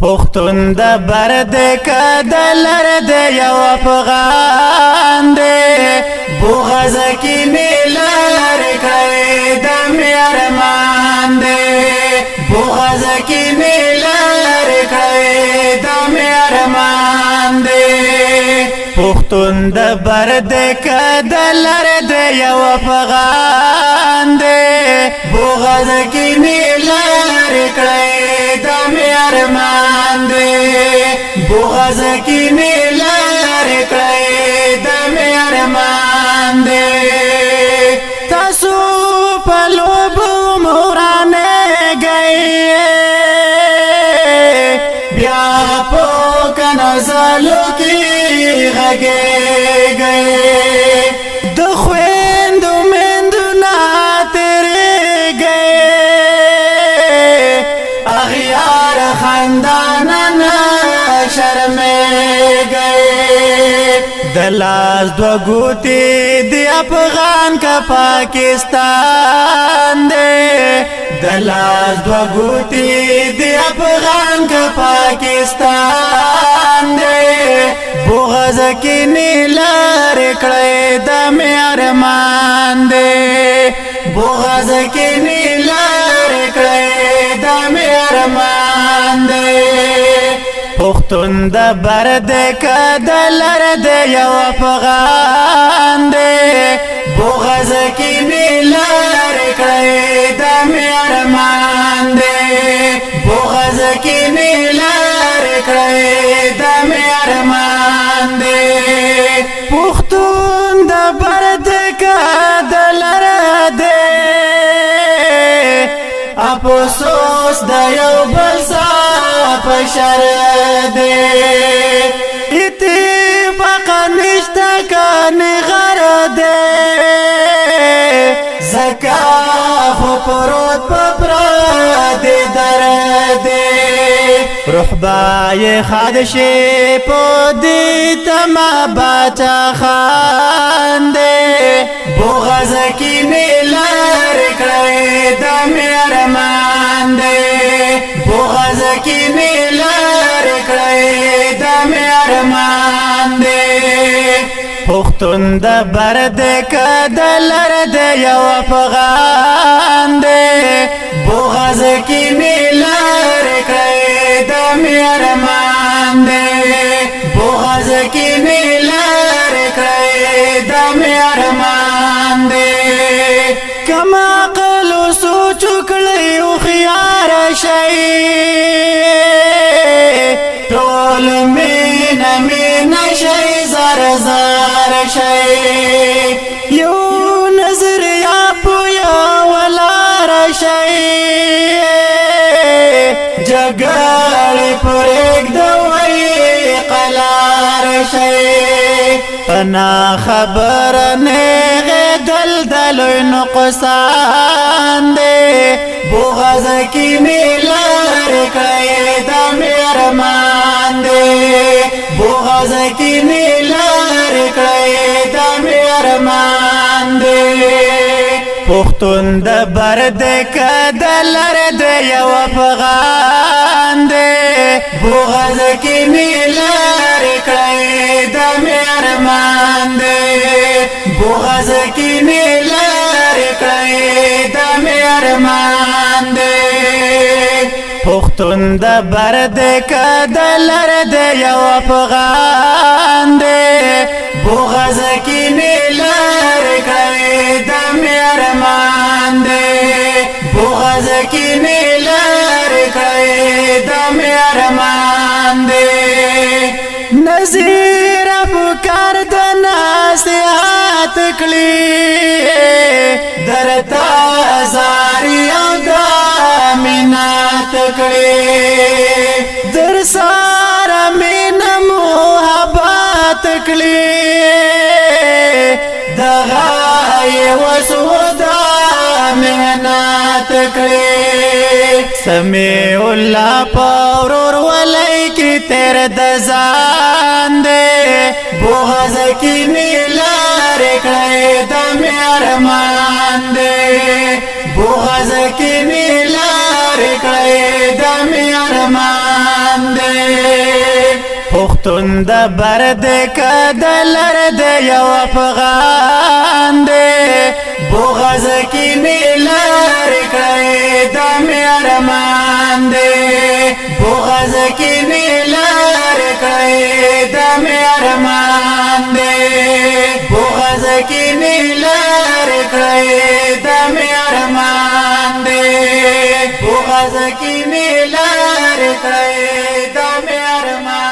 پختون د برد کدلر د یو افغان دی بغض کی میلر کړی د میرمان دی بغض کی میلر کړی د میرمان دی پختون د برد کدلر د یو افغان دی بغض کی میلر کړی د میرمان دی بغض کی میلر کړی د میرمان دی تاسو په لوبو مورانه گئے بیا په کنزلو کې غږی گئے د خويندو مندو نا تیرې گئے اغیار خانداننا شرمے گئے دلاس دو گوتی دی افغان کا پاکستان دے دلاس دو گوتی دی افغان کا پاکستان دے بغض کی نیلر کړی د میرمان دے بغض کی نیلر کړی د میرمان دے پختون د برد کدلر د یو افغان دی بغض کی میلر کړی د میرمان دی بغض کی میلر کړی د میرمان دی پختون د برد کدلر دی افسوس د یو بل پشر دے اتفاق نشتا کانی غر دے زکا خو پروت پپرد در دے روح بای خادشی پو دی تما باچا خان دے بغض کی میلر کړی د میرمان دے بغض کی میلر کړی د میرمان دی پختون د برد کدلر د یو افغان دی بغض کی میلر کړی د میرمان دی بغض کی میلر کړی د میرمان دی کما قلو سوچ کړی او خيار شي ټول مینا مینا شي زر زر شي یو نظر یا پویا ولار شي جګړې پرېګ دوی قلار شي انا خبر نه دل نقصان دے بغض کی میلر کړی د میرمان دے بغض کی میلر کړی د میرمان دے پختون د برد کدلر د یو افغان دے بغض کی میلر کړی د میرمان دے بغض کی میلر کړی د میرمان دی پختون د برد کدلر د یو افغان دی بغض کی میلر کړی د میرمان دی بغض کی میلر کړی د میرمان دی نظیر افکار د نصیحت کړي درتا زاری او دا منات کړي در سارا مینا محبت کړي دغه وسودا مهنت کړي سمیع الله پاور ولای کی تیر د ځان دے بغض کی میلر کړی د میرمان دے بغض کی میلر کړی د میرمان پښتون د برد کدلر د یو افغان دی بغض کی میلار کړی د میرمان دی بغض کی میلار کړی د میرمان دی بغض کی میلار کړی د میرمان دی بغض کی میلار کړی د میرمان